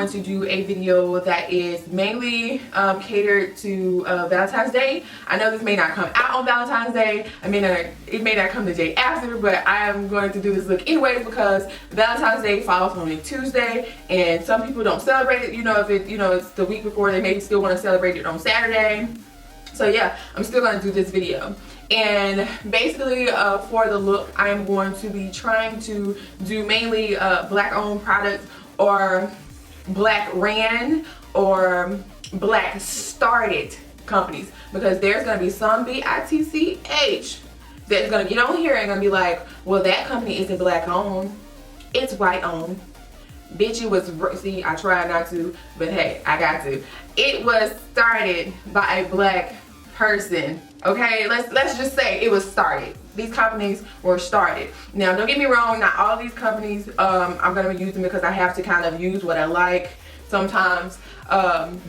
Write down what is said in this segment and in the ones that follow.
going to do a video that is mainly catered to Valentine's Day. I know this may not come out on Valentine's Day. It may not come the day after, but I am going to do this look anyway because Valentine's Day falls on a Tuesday, and some people don't celebrate it. If it's the week before, they may still want to celebrate it on Saturday. So yeah, I'm still going to do this video. And basically for the look, I am going to be trying to do mainly black owned products or black ran or black started companies, because there's going to be some BITCH that's going to get on here and going to be like, well, that company isn't black owned, it's white owned. Bitch, it was, see, I tried not to, but hey, I got to. It was started by a black person. Okay, let's just say it was started. These companies were started. Now, don't get me wrong, not all these companies I'm gonna be using, because I have to kind of use what I like. Sometimes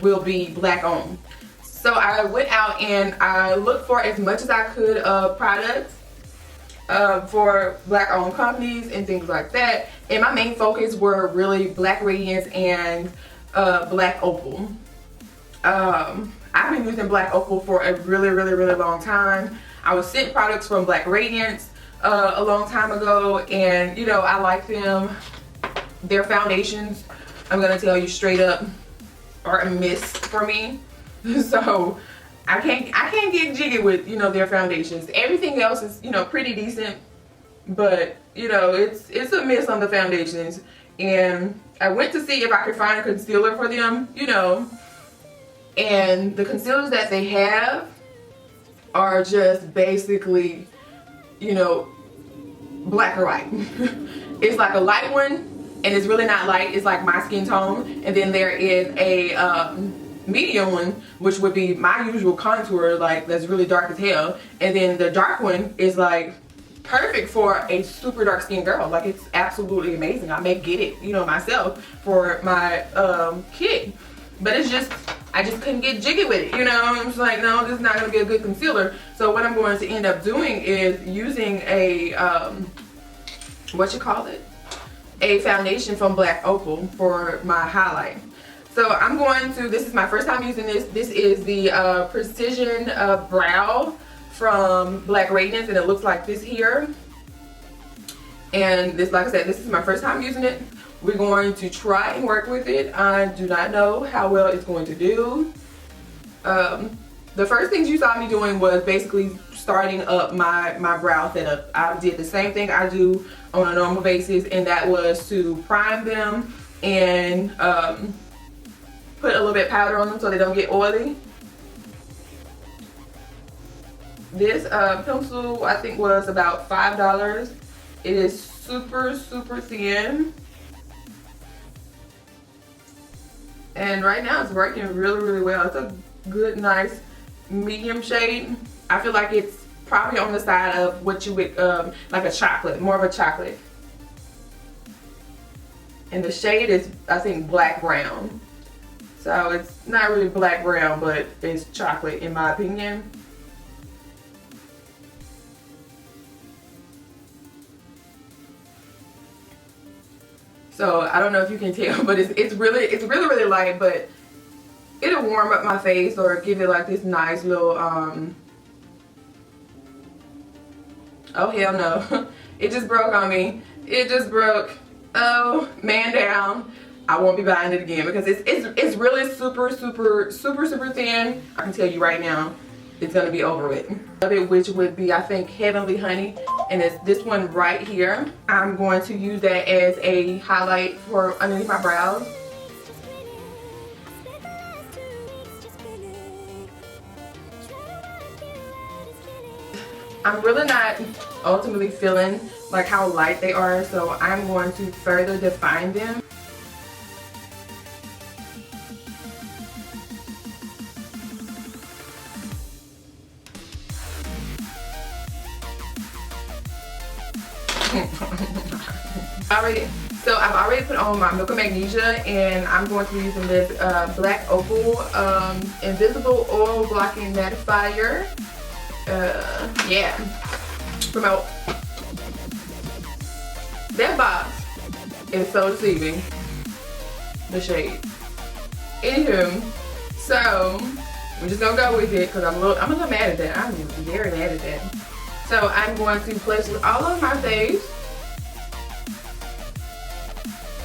will be black owned. So I went out and I looked for as much as I could of products for black owned companies and things like that. And my main focus were really Black Radiance and Black Opal. I've been using Black Opal for a really long time. I was sent products from Black Radiance a long time ago, and I like them. Their foundations, I'm gonna tell you straight up, are a miss for me. So I can't get jiggy with their foundations. Everything else is pretty decent, but it's a miss on the foundations. And I went to see if I could find a concealer for them, and the concealers that they have are just basically, black or white. It's like a light one, and it's really not light, it's like my skin tone. And then there is a medium one, which would be my usual contour, like that's really dark as hell. And then the dark one is like perfect for a super dark skinned girl. Like, it's absolutely amazing. I may get it, myself for my kid. But it's just, I just couldn't get jiggy with it, I'm just like, no, this is not gonna be a good concealer. So what I'm going to end up doing is using a, a foundation from Black Opal for my highlight. So I'm going to, this is my first time using this. This is the Precision Brow from Black Radiance, and it looks like this here. And this, like I said, this is my first time using it. We're going to try and work with it. I do not know how well it's going to do. The first things you saw me doing was basically starting up my brow setup. I did the same thing I do on a normal basis, and that was to prime them and put a little bit of powder on them so they don't get oily. This pencil, I think, was about $5. It is super thin. And right now it's working really well. It's a good, nice medium shade. I feel like it's probably on the side of what you would, like a chocolate, more of a chocolate. And the shade is, I think, black brown. So it's not really black brown, but it's chocolate in my opinion. So I don't know if you can tell, but it's really light, but it'll warm up my face or give it like this nice little oh hell no. It just broke on me. It just broke. Oh, man down. I won't be buying it again because it's really super thin. I can tell you right now, it's gonna be over with. Of it, which would be, I think, Heavenly Honey, and it's this one right here. I'm going to use that as a highlight for underneath my brows. I'm really not ultimately feeling like how light they are, so I'm going to further define them. I've already put on my Milk of Magnesia, and I'm going to be using this Black Opal Invisible Oil Blocking Mattifier. Yeah, promote. That box is so deceiving. the shade. Anywho, so we're just gonna go with it because I'm a little mad at that. I'm very mad at that. So I'm going to place it all over my face,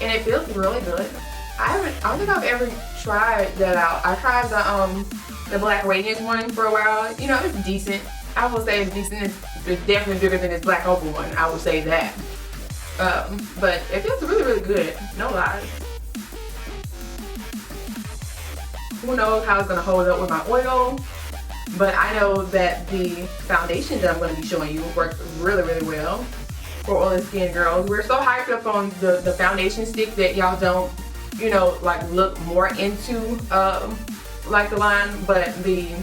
and it feels really good. I don't think I've ever tried that out. I tried the Black Radiance one for a while. You know, it's decent. I will say it's decent. It's definitely bigger than this Black Opal one. I will say that. But it feels really, really good. No lies. Who knows how it's gonna hold up with my oil? But I know that the foundation that I'm going to be showing you works really, really well for oily skin girls. We're so hyped up on the foundation stick that y'all don't, you know, like look more into like the line. But let me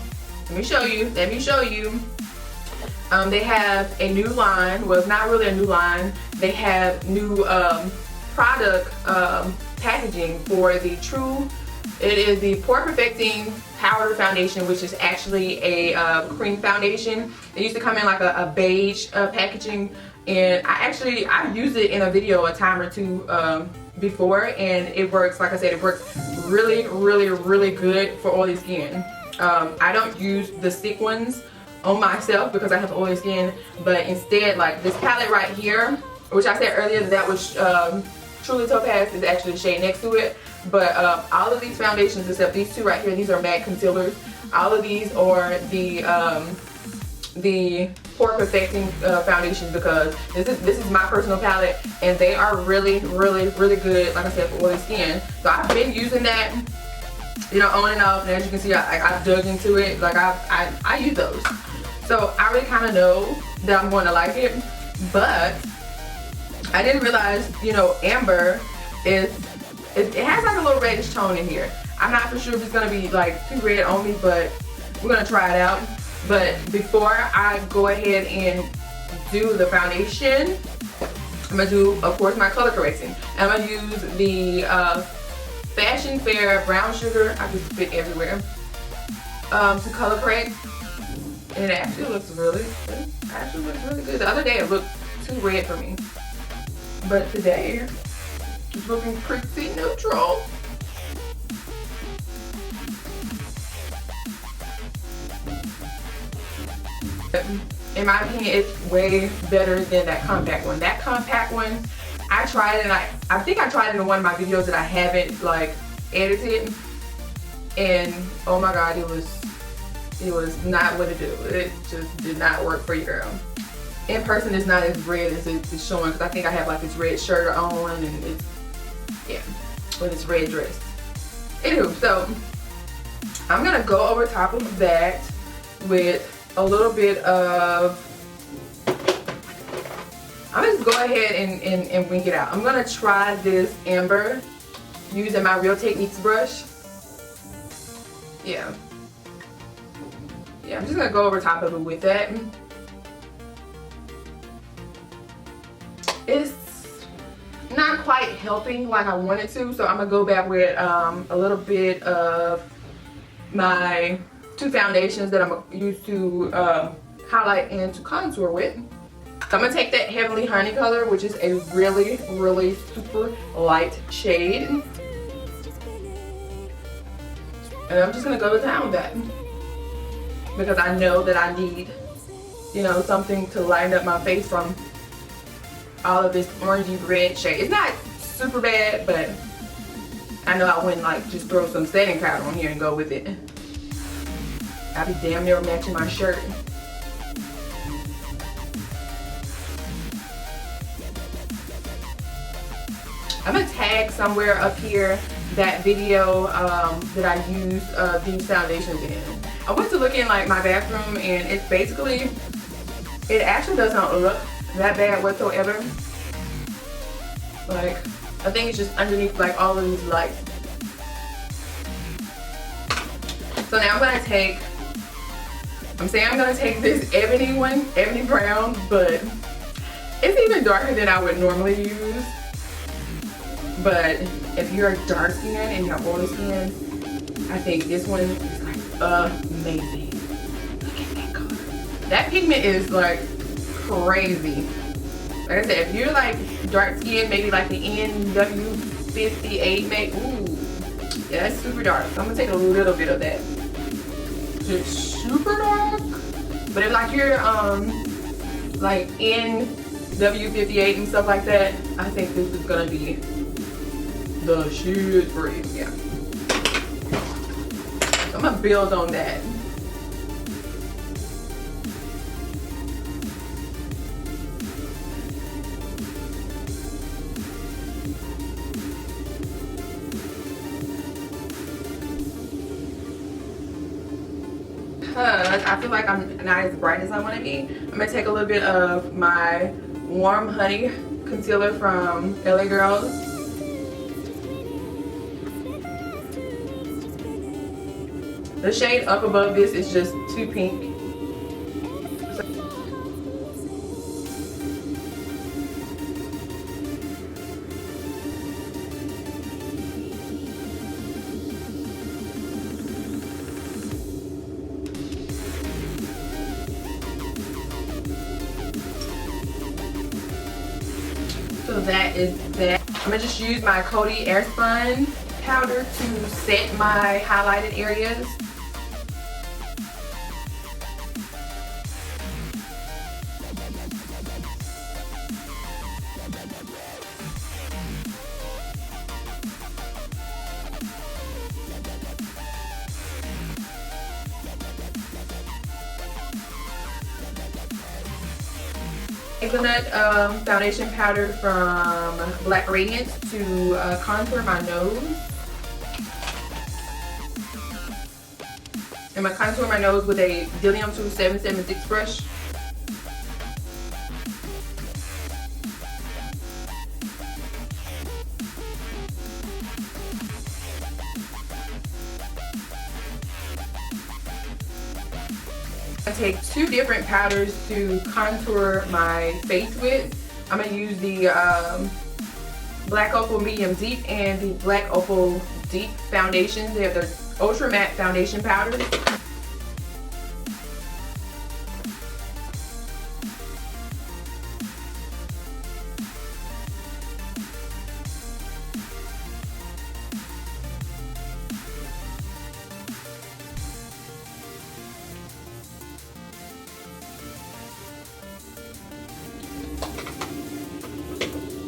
show you. They have a new line. Well, it's not really a new line. They have new product packaging for the True. It is the Pore Perfecting Powder Foundation, which is actually a cream foundation. It used to come in like a beige packaging, and I've used it in a video a time or two before, and it works, like I said, it works really, really, really good for oily skin. I don't use the stick ones on myself because I have oily skin, but instead, like this palette right here, which I said earlier that was Truly Topaz, is actually the shade next to it. But all of these foundations, except these two right here, these are matte concealers. All of these are the Pore Perfecting foundations, because this is my personal palette, and they are really, really, really good, like I said, for oily skin. So I've been using that, you know, on and off, and as you can see, I've dug into it. Like I use those, so I already kind of know that I'm going to like it. But I didn't realize, you know, amber is. It has like a little reddish tone in here. I'm not for sure if it's gonna be like too red on me, but we're gonna try it out. But before I go ahead and do the foundation, I'm gonna do, of course, my color correcting. I'm gonna use the Fashion Fair Brown Sugar. I just spit everywhere. To color correct, and it actually looks really good. It actually looks really good. The other day it looked too red for me, but today it's looking pretty neutral. In my opinion, it's way better than that compact one. That compact one, I tried it, and I think I tried it in one of my videos that I haven't like edited, and oh my god, it was not what it do. It just did not work for you, girl. In person, it's not as red as it's showing, because I think I have like this red shirt on, and it's, yeah, with this red dress. Anywho, so I'm gonna go over top of that with a little bit of, I'm gonna just go ahead and wing it out. I'm gonna try this amber using my Real Techniques brush. Yeah, I'm just gonna go over top of it with that. It's not quite helping like I wanted to, so I'm gonna go back with a little bit of my two foundations that I'm gonna use to highlight and to contour with. So I'm gonna take that Heavenly Honey color, which is a really, really super light shade, and I'm just gonna go to town with that because I know that I need, you know, something to lighten up my face from all of this orangey red shade. It's not super bad, but I know I wouldn't like just throw some setting powder on here and go with it. I'll be damn near matching my shirt. I'm gonna tag somewhere up here that video that I used these foundations in. I went to look in like my bathroom, and it's basically, it actually does not look that bad whatsoever. Like, I think it's just underneath like all of these lights. So now I'm gonna take, I'm saying I'm gonna take this ebony one, ebony brown, but it's even darker than I would normally use. But if you're dark skin and you have oily skin, I think this one is like amazing. Look at that color. That pigment is like crazy. Like I said, if you're like dark skin, maybe like the NW58, maybe, ooh, Yeah, it's super dark. So I'm gonna take a little bit of that. It's super dark. But if like you're like in W58 and stuff like that, I think this is gonna be the shit for you. Yeah. So I'm gonna build on that. Because I feel like I'm not as bright as I want to be, I'm gonna take a little bit of my Warm Honey concealer from LA Girls. The shade up above this is just too pink. So that is that. I'm gonna just use my Coty Airspun powder to set my highlighted areas. Hazelnut foundation powder from Black Radiance to contour my nose. I'm going to contour my nose with a Bdellium Tools 776 brush. I take two different powders to contour my face with. I'm going to use the Black Opal Medium Deep and the Black Opal Deep foundations. They have the Ultra Matte Foundation powders.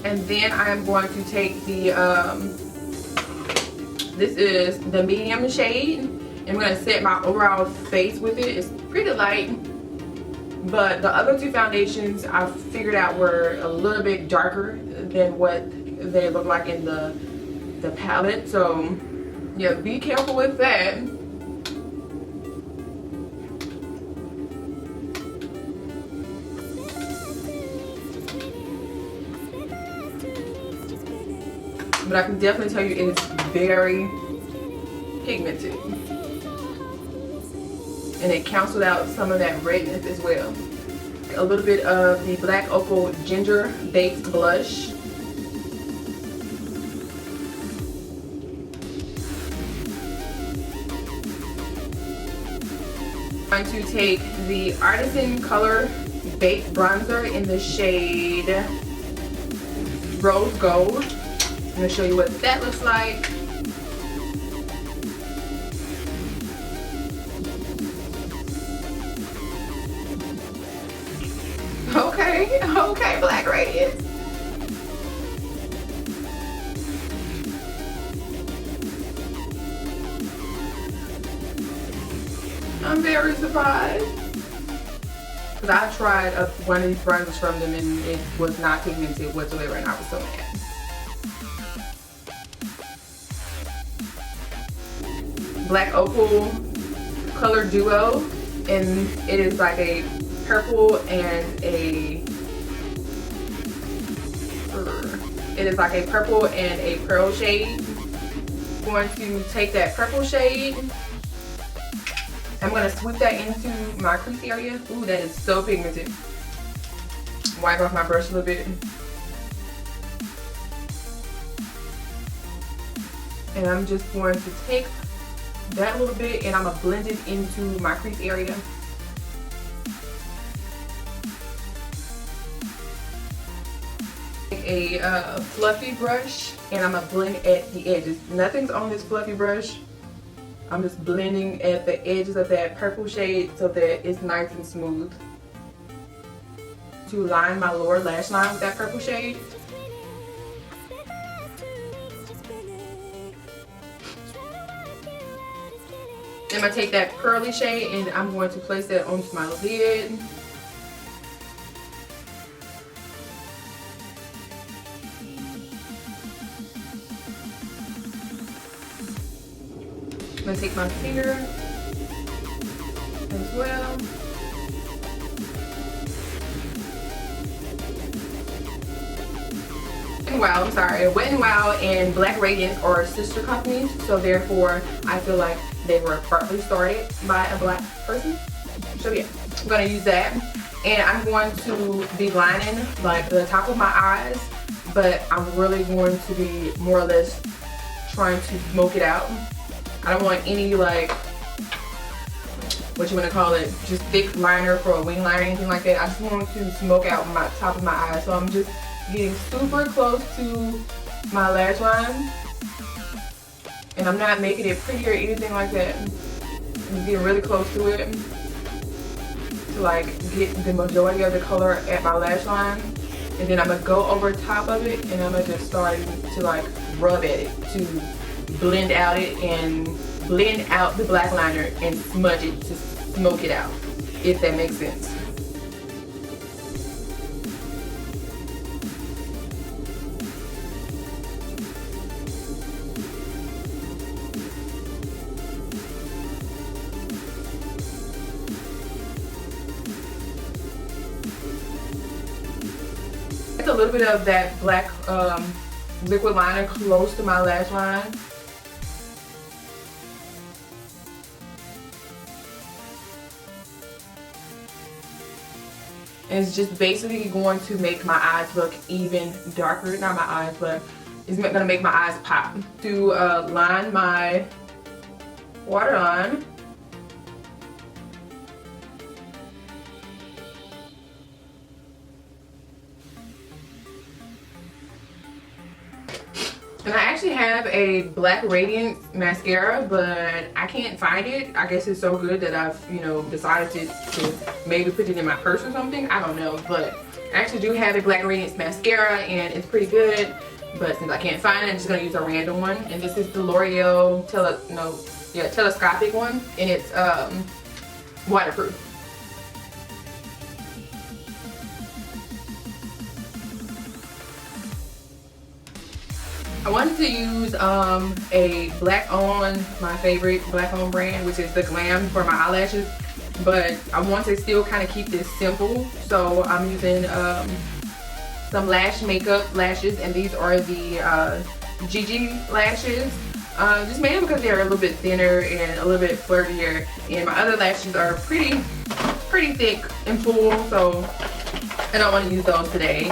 And then I'm going to take the, this is the medium shade. And I'm going to set my overall face with it. It's pretty light. But the other two foundations I figured out were a little bit darker than what they look like in the palette. So yeah, be careful with that. But I can definitely tell you it is very pigmented. And it canceled out some of that redness as well. A little bit of the Black Opal Ginger Baked Blush. I'm going to take the Artisan Color Baked Bronzer in the shade Rose Gold. I'm going to show you what that looks like. Okay, Black Radiance. I'm very surprised. Because I tried one of these bronzers from them and it was not pigmented whatsoever and I was so mad. Black Opal Color Duo, and it is like a purple and a pearl shade. I'm going to take that purple shade. I'm going to swoop that into my crease area. Ooh, that is so pigmented. Wipe off my brush a little bit. And I'm just going to take that little bit and I'm going to blend it into my crease area. Take a fluffy brush, and I'm gonna blend at the edges. Nothing's on this fluffy brush. I'm just blending at the edges of that purple shade so that it's nice and smooth. To line my lower lash line with that purple shade. Then I'm going to take that pearly shade and I'm going to place that onto my lid. I'm going to take my finger as well. Wow, I'm sorry, Wet n Wild and Black Radiance are sister companies, so therefore I feel like they were partly started by a black person. So yeah, I'm gonna use that, and I'm going to be lining like the top of my eyes, but I'm really going to be more or less trying to smoke it out. I don't want any like, what you want to call it, just thick liner for a wing liner or anything like that. I just want to smoke out my top of my eyes, so I'm just getting super close to my lash line, and I'm not making it pretty or anything like that. I'm getting really close to it to like get the majority of the color at my lash line, and then I'm gonna go over top of it and I'm gonna just start to like rub at it to blend out it and blend out the black liner and smudge it to smoke it out, if that makes sense. A little bit of that black liquid liner close to my lash line. And it's just basically going to make my eyes look even darker. Not my eyes, but it's going to make my eyes pop. To line my waterline. And I actually have a Black Radiance mascara, but I can't find it. I guess it's so good that I've, you know, decided to maybe put it in my purse or something. I don't know, but I actually do have a Black Radiance mascara and it's pretty good. But since I can't find it, I'm just gonna use a random one. And this is the L'Oreal telescopic one, and it's waterproof. I wanted to use a black on, my favorite black on brand, which is the Glam, for my eyelashes, but I want to still kind of keep this simple, so I'm using some lash makeup lashes, and these are the Gigi lashes, just mainly because they're a little bit thinner and a little bit flirtier, and my other lashes are pretty thick and full, so I don't want to use those today.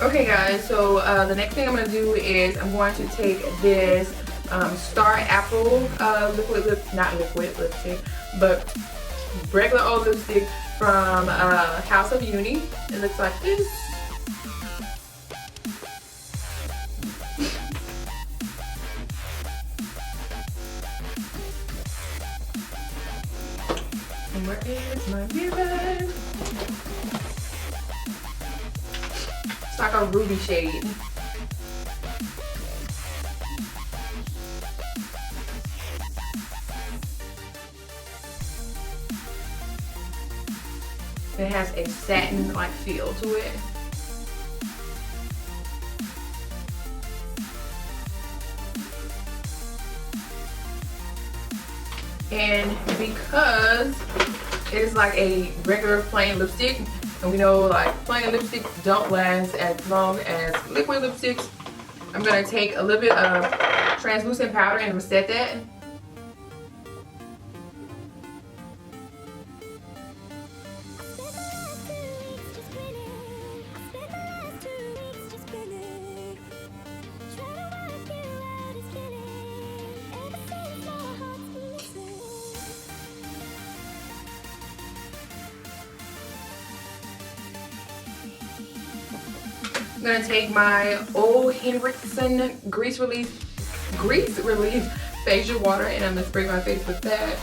Okay guys, so the next thing I'm going to do is I'm going to take this Star Apple not liquid lipstick, but regular old lipstick from House of Uni. It looks like this. And where is my mirror? It's like a ruby shade. It has a satin-like feel to it. And because it is like a regular plain lipstick, and we know like plain lipsticks don't last as long as liquid lipsticks, I'm going to take a little bit of translucent powder and set that. I'm gonna take my old Henriksen grease release facial water, and I'm gonna spray my face with that.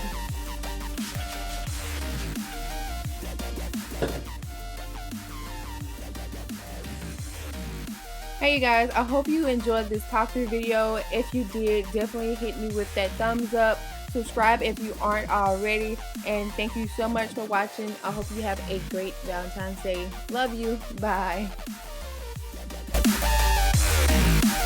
Hey you guys, I hope you enjoyed this talk through video. If you did, definitely hit me with that thumbs up. Subscribe if you aren't already, and thank you so much for watching. I hope you have a great Valentine's Day. Love you. Bye.